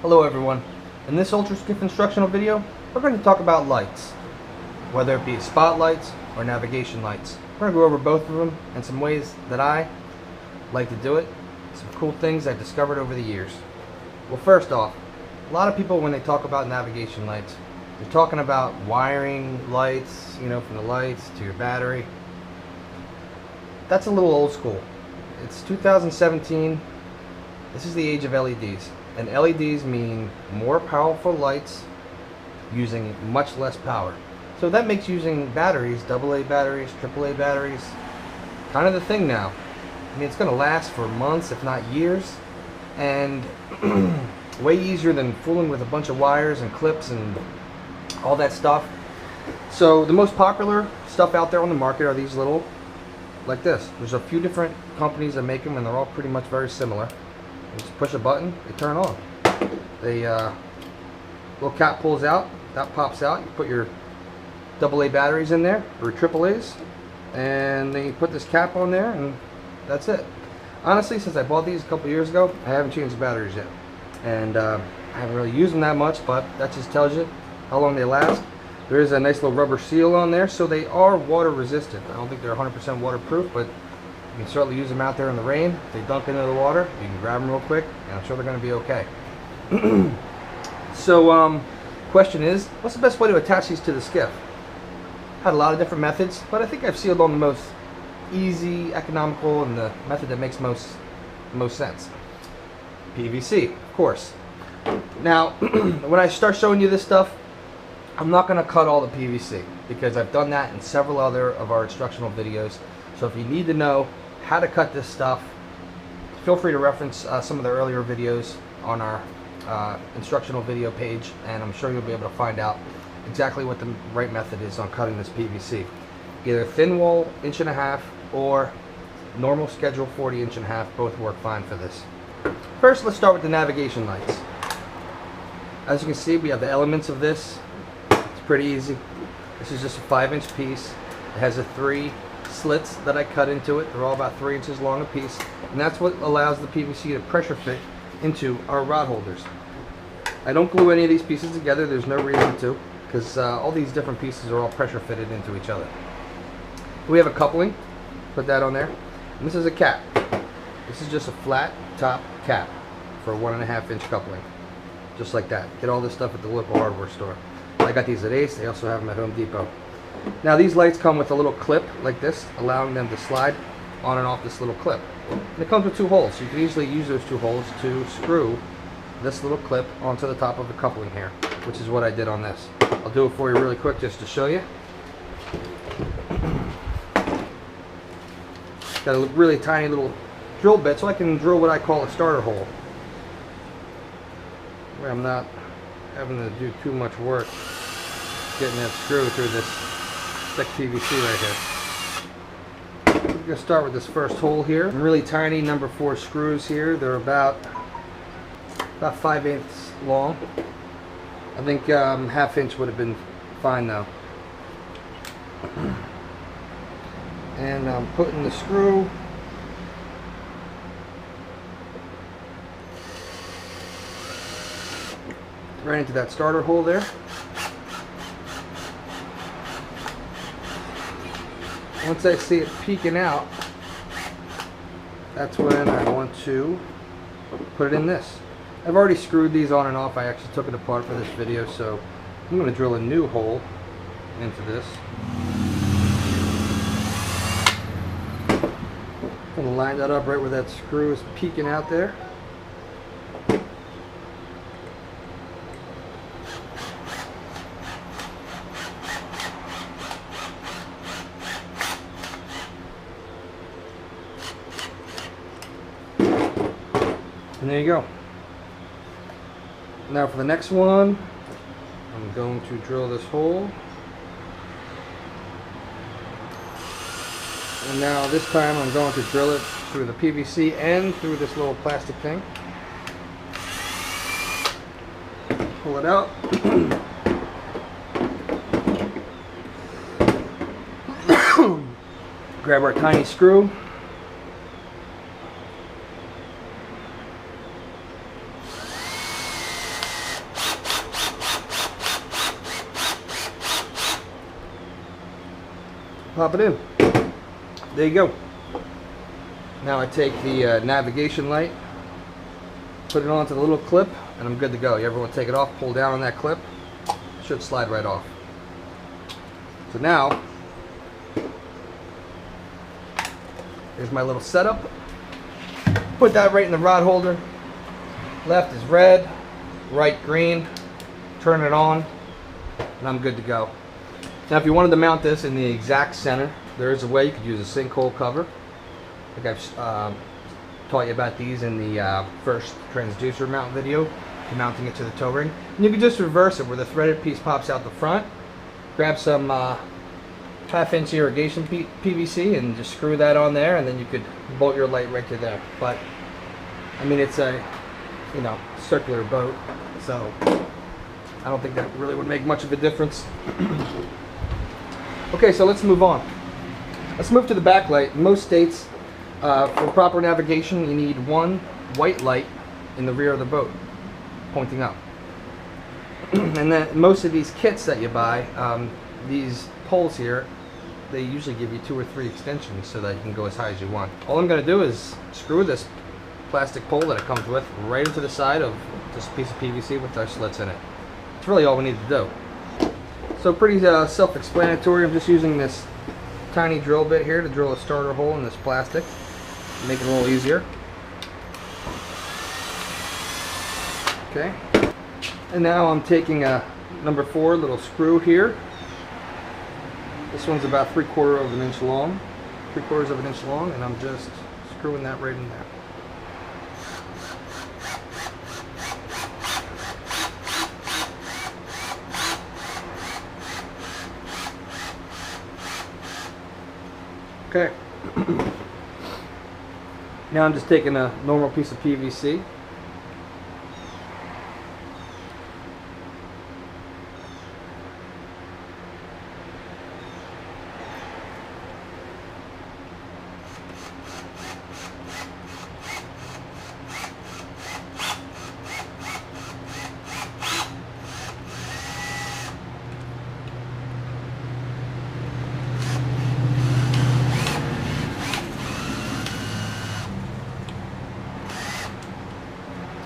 Hello everyone. In this Ultraskiff instructional video, we're going to talk about lights, whether it be spotlights or navigation lights. We're going to go over both of them and some ways that I like to do it, some cool things I've discovered over the years. Well, first off, a lot of people when they talk about navigation lights, they're talking about wiring lights, from the lights to your battery. That's a little old school. It's 2017. This is the age of LEDs. And LEDs mean more powerful lights using much less power. So that makes using batteries, AA batteries, AAA batteries, kind of the thing now. I mean, it's going to last for months, if not years, and way easier than fooling with a bunch of wires and clips and all that stuff. So the most popular stuff out there on the market are these little, like this. There's a few different companies that make them, and they're all pretty much very similar. You just push a button, they turn on. The little cap pulls out, that pops out. You put your AA batteries in there, or AAAs, and then you put this cap on there, and that's it. Honestly, since I bought these a couple years ago, I haven't changed the batteries yet. And I haven't really used them that much, but that just tells you how long they last. There is a nice little rubber seal on there, so they are water resistant. I don't think they're 100% waterproof, but you can certainly use them out there in the rain. If they dunk into the water, you can grab them real quick, and I'm sure they're going to be okay. So, question is, what's the best way to attach these to the skiff? Had a lot of different methods, but I think I've sealed on the most easy, economical, and the method that makes most sense. PVC, of course. Now, when I start showing you this stuff, I'm not going to cut all the PVC, because I've done that in several other of our instructional videos. So if you need to know how to cut this stuff, feel free to reference some of the earlier videos on our instructional video page, and I'm sure you'll be able to find out exactly what the right method is on cutting this PVC. Either thin wall 1.5 inch or normal schedule 40 1.5 inch, both work fine for this. First, let's start with the navigation lights. As you can see, we have the elements of this. It's pretty easy. This is just a 5-inch piece. It has 3 slits that I cut into it. They're all about 3 inches long a piece, and that's what allows the PVC to pressure fit into our rod holders. I don't glue any of these pieces together. There's no reason to, because all these different pieces are all pressure fitted into each other. We have a coupling, put that on there, and this is a cap. This is just a flat top cap for a 1.5 inch coupling, just like that. Get all this stuff at the local hardware store. I got these at Ace. They also have them at Home Depot. Now these lights come with a little clip like this, allowing them to slide on and off this little clip. And it comes with 2 holes, so you can easily use those 2 holes to screw this little clip onto the top of the coupling here, which is what I did on this. I'll do it for you really quick just to show you. Got a really tiny little drill bit, so I can drill what I call a starter hole, where I'm not having to do too much work getting that screw through this thick PVC right here. We're going to start with this first hole here. Really tiny number 4 screws here. They're about 5/8 long. I think 1/2 inch would have been fine though. And I'm putting the screw right into that starter hole there. Once I see it peeking out, that's when I want to put it in this. I've already screwed these on and off. I actually took it apart for this video, so I'm going to drill a new hole into this. I'm going to line that up right where that screw is peeking out there. And there you go. Now for the next one, I'm going to drill this hole. And now this time I'm going to drill it through the PVC and through this little plastic thing. Pull it out. Grab our tiny screw. pop it in. There you go. Now I take the navigation light, put it onto the little clip, and I'm good to go. You ever want to take it off, pull down on that clip, it should slide right off. So now, here's my little setup. Put that right in the rod holder. Left is red, right green. Turn it on, and I'm good to go. Now if you wanted to mount this in the exact center, there is a way. You could use a sinkhole cover. I think I've taught you about these in the first transducer mount video, mounting it to the toe ring. And you can just reverse it where the threaded piece pops out the front. Grab some half-inch irrigation PVC and just screw that on there, and then you could bolt your light right to there. But I mean, it's a circular boat, so I don't think that really would make much of a difference. Okay, so let's move on. Let's move to the backlight. In most states, for proper navigation, you need one white light in the rear of the boat, pointing up. And then most of these kits that you buy, these poles here, they usually give you 2 or 3 extensions so that you can go as high as you want. All I'm going to do is screw this plastic pole that it comes with right into the side of this piece of PVC with our slits in it. That's really all we need to do. So pretty self-explanatory. I'm just using this tiny drill bit here to drill a starter hole in this plastic, make it a little easier. Okay, and now I'm taking a number 4 little screw here. This one's about 3/4 of an inch long, and I'm just screwing that right in there. Okay. Now I'm just taking a normal piece of PVC.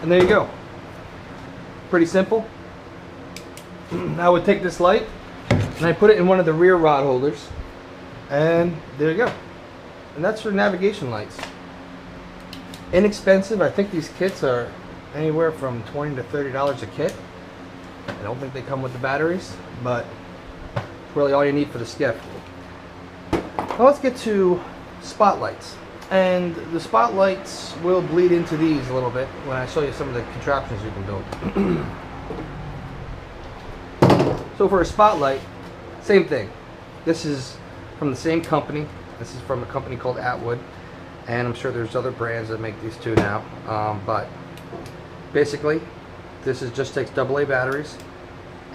And there you go. Pretty simple. I would take this light and I put it in one of the rear rod holders, and there you go. And that's for navigation lights. Inexpensive. I think these kits are anywhere from $20 to $30 a kit. I don't think they come with the batteries, but it's really all you need for the skiff. Now let's get to spotlights. And the spotlights will bleed into these a little bit when I show you some of the contraptions you can build. So for a spotlight, same thing. This is from the same company. This is from a company called Atwood, and I'm sure there's other brands that make these too now. But basically, this just takes AA batteries,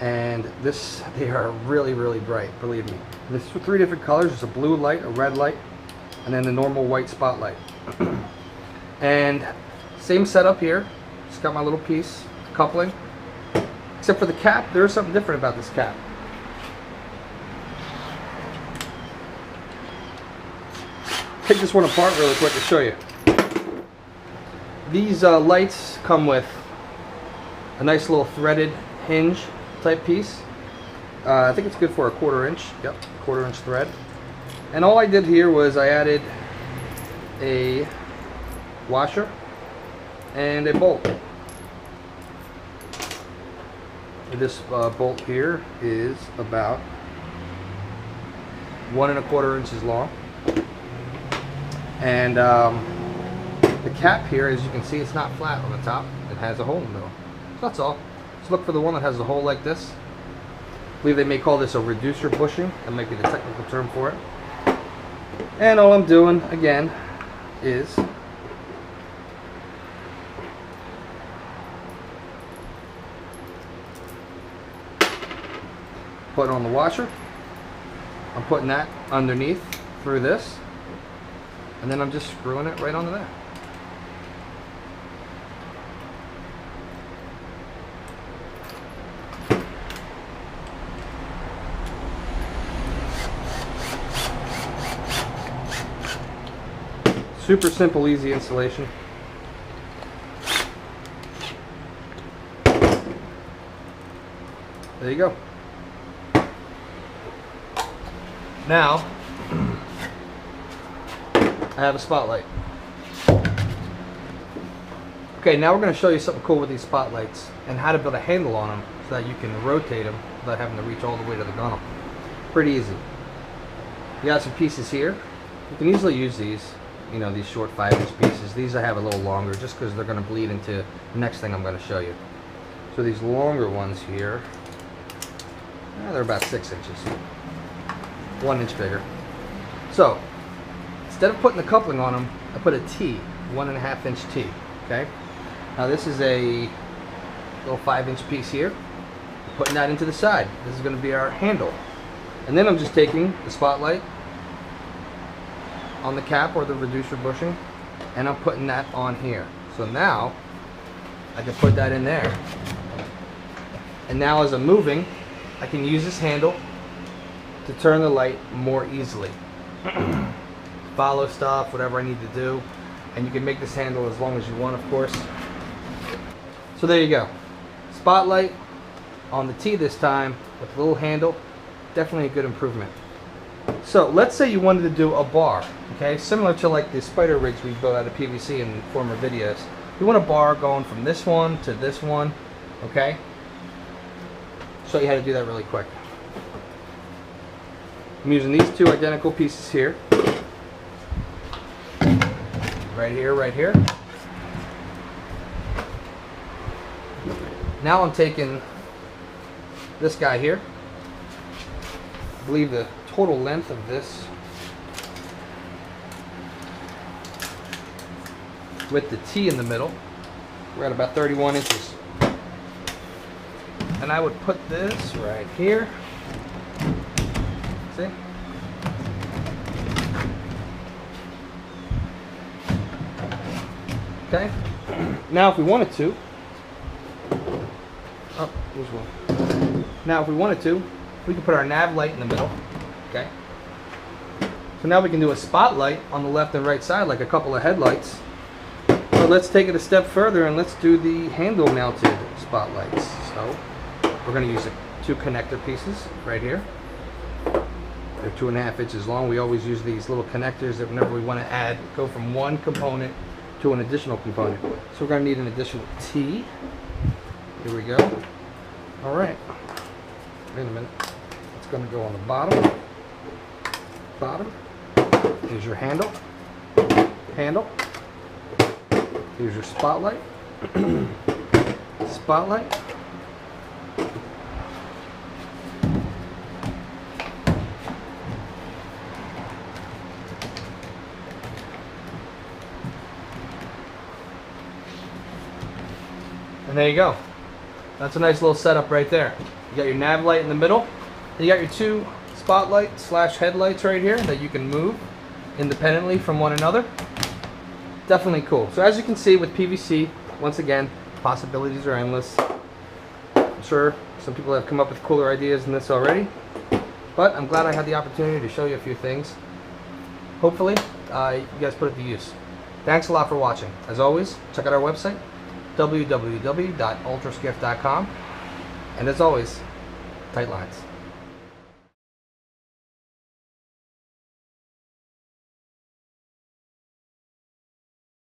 and they are really, really bright, believe me. There's 3 different colors. There's a blue light, a red light, and then the normal white spotlight. And same setup here. Just got my little piece, coupling. Except for the cap, there is something different about this cap. Take this one apart really quick to show you. These lights come with a nice little threaded hinge type piece. I think it's good for a 1/4 inch. Yep, 1/4 inch thread. And all I did here was I added a washer and a bolt. This bolt here is about 1 1/4 inches long. And the cap here, as you can see, it's not flat on the top. It has a hole in the middle. So that's all. Just look for the one that has a hole like this. I believe they may call this a reducer bushing. That might be the technical term for it. And all I'm doing, again, is putting on the washer. I'm putting that underneath through this, and then I'm just screwing it right onto there. Super simple, easy installation. There you go. Now, I have a spotlight. Okay, now we're going to show you something cool with these spotlights and how to build a handle on them so that you can rotate them without having to reach all the way to the gunnel. Pretty easy. You got some pieces here. You can easily use these, you know, these short 5-inch pieces. These I have a little longer just because they're going to bleed into the next thing I'm going to show you. So these longer ones here, they're about 6 inches. 1 inch bigger. So, instead of putting the coupling on them, I put a T, 1.5 inch T. Okay? Now this is a little 5-inch piece here. Putting that into the side. This is going to be our handle. And then I'm just taking the spotlight on the cap or the reducer bushing, and I'm putting that on here. So now I can put that in there. And now as I'm moving, I can use this handle to turn the light more easily. Follow stuff, whatever I need to do. And you can make this handle as long as you want, of course. So there you go. Spotlight on the T this time with a little handle. Definitely a good improvement. So let's say you wanted to do a bar, okay? Similar to like the spider rigs we built out of PVC in former videos. You want a bar going from this one to this one, okay? Show you how to do that really quick. I'm using these two identical pieces here. Right here, right here. Now I'm taking this guy here. I believe the total length of this with the T in the middle, we're at about 31 inches. And I would put this right here. See? Okay. Now if we wanted to, oh, here's one. Now if we wanted to, we can put our nav light in the middle. Okay. So now we can do a spotlight on the left and right side like a couple of headlights. But let's take it a step further and let's do the handle mounted spotlights. So we're going to use the two connector pieces right here. They're 2.5 inches long. We always use these little connectors that whenever we want to add, go from one component to an additional component. So we're going to need an additional T. Here we go. All right. Wait a minute. It's going to go on the bottom. Bottom. Here's your handle. Handle. Here's your spotlight. Spotlight. And there you go. That's a nice little setup right there. You got your nav light in the middle. And you got your two spotlight slash headlights right here that you can move independently from one another. Definitely cool. So as you can see with PVC, once again, possibilities are endless. I'm sure some people have come up with cooler ideas than this already. But I'm glad I had the opportunity to show you a few things. Hopefully, you guys put it to use. Thanks a lot for watching. As always, check out our website, www.ultraskiff.com. And as always, tight lines.